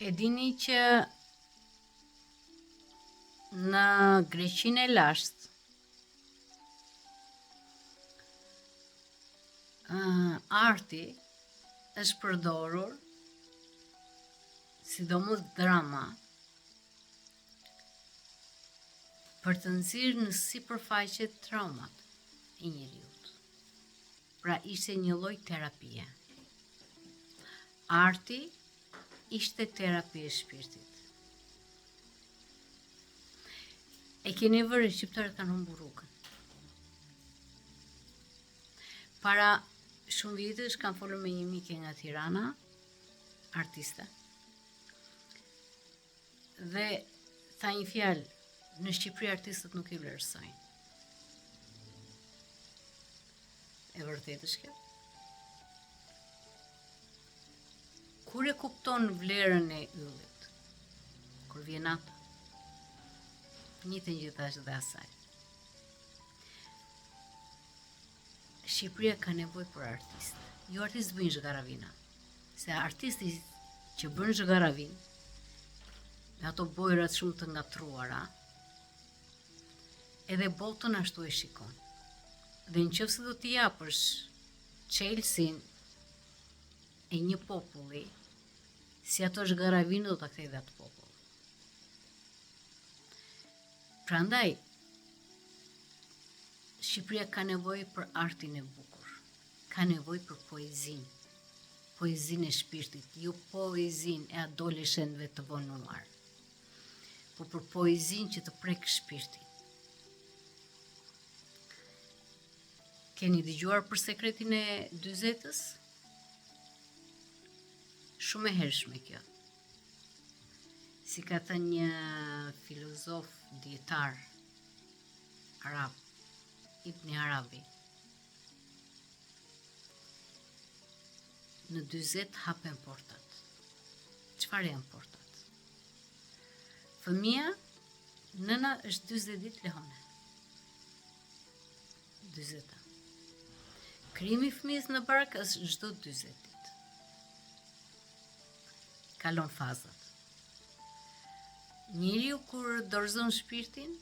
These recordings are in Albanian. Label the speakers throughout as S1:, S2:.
S1: E dini që në Greqinë e lashtë arti është përdorur, sidomos drama, për të nxirrë në sipërfaqe traumat e njeriut. Pra ishte një lloj terapie. Arti ishte terapi e shpirtit. E keni vërë shqiptarët kanë humbur rrugën. Para shumë vitesh kam folur me një mike nga Tirana, artiste. Dhe tha një fjalë, në Shqipëri artistët nuk i vlerësojnë. E vërtetë është kjo? Kur e kupton vlerën e yllit? Kur vjen nata? Njëtën gjithashtë dhe asaj. Shqipëria ka nevojë për artistë. Jo artistë bëjnë zhgaravina. Se artisti që bën zhgaravin, me ato bojrat shumë të ngatruara, edhe botën ashtu e shikon. Dhe nëse do t'i japësh çelësin e një populli, si ato zhgaravinë do ta kthej dhe atë popull. Prandaj, Shqipëria ka nevojë për artin e bukur, ka nevojë për poezinë e shpirtit, jo poezinë e adoleshentëve të vonuar, por për poezinë që të prek shpirtin. Keni dëgjuar për sekretin e 40-s? Shumë e hershme kjo. Si ka thënë një filozof dietar arab, Ibn Arabi, në 40 hapen portat. Çfarë janë portat? Fëmia, nëna është 40 ditë lehone. 40. Krijimi i fëmijës në bark është çdo 40 ditë. Kalon fazat. Njeriu kur dorëzon shpirtin,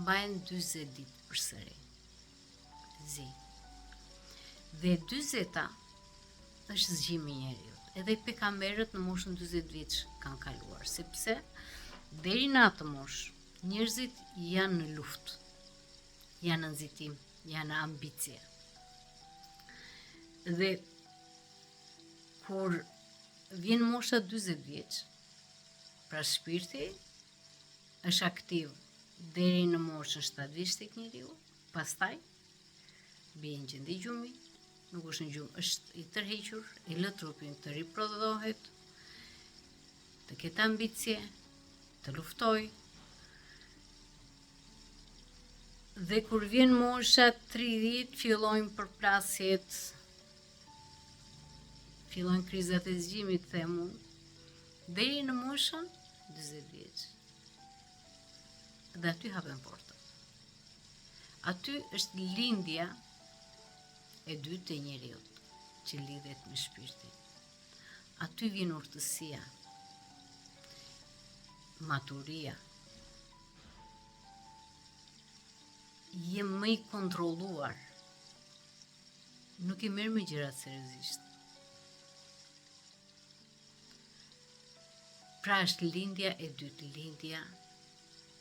S1: mbajnë 40 ditë përsëri. Zi. Dhe 40-ta është zgjimi i njeriut. Edhe pejgamberët në moshën 40 vjeç kanë kaluar, sepse deri në atë moshë njerëzit janë në luftë, janë në nxitim, janë në ambicie. Dhe kur vjen mosha 40 vjeç, pra shpirti është aktiv deri në moshën 7 vjeç tek njeriu, pastaj bie në gjendje gjumi, nuk është në gjumë, është i tërhequr, i lë trupin të riprodhohet, të ketë ambicie, të luftoj. Dhe kur vjen mosha 30, fillojnë përplasjet, fillojnë krizat e zgjimit, them unë, deri në moshën 40 vjeç. Dhe aty hapen portat. Aty është lindja e dytë e njeriut, që lidhet me shpirtin. Aty vjen urtësia, maturia. Je më i kontrolluar. Nuk i merr me gjërat seriozisht. Pra është lindja e dytë, lindja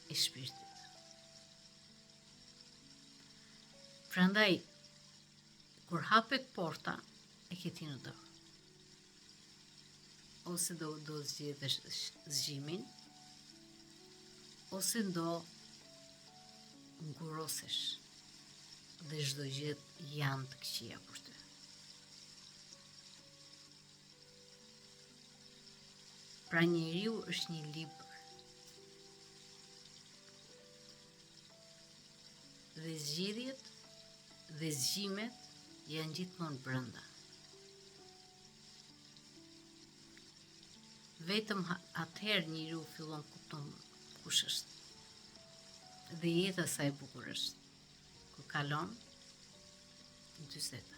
S1: e shpirtit. Prandaj, kur hapet porta, e ke ti në dorë. Ose do zgjedhësh zgjimin, ose do ngurosesh dhe çdo gjë janë të këqija për ty. Pra njeriu është një libër. Dhe zgjidhjet dhe zgjimet janë gjithmonë brenda. Vetëm atëherë njeriu fillon kupton kush është. Dhe jeta sa e bukur është, kur kalon 40.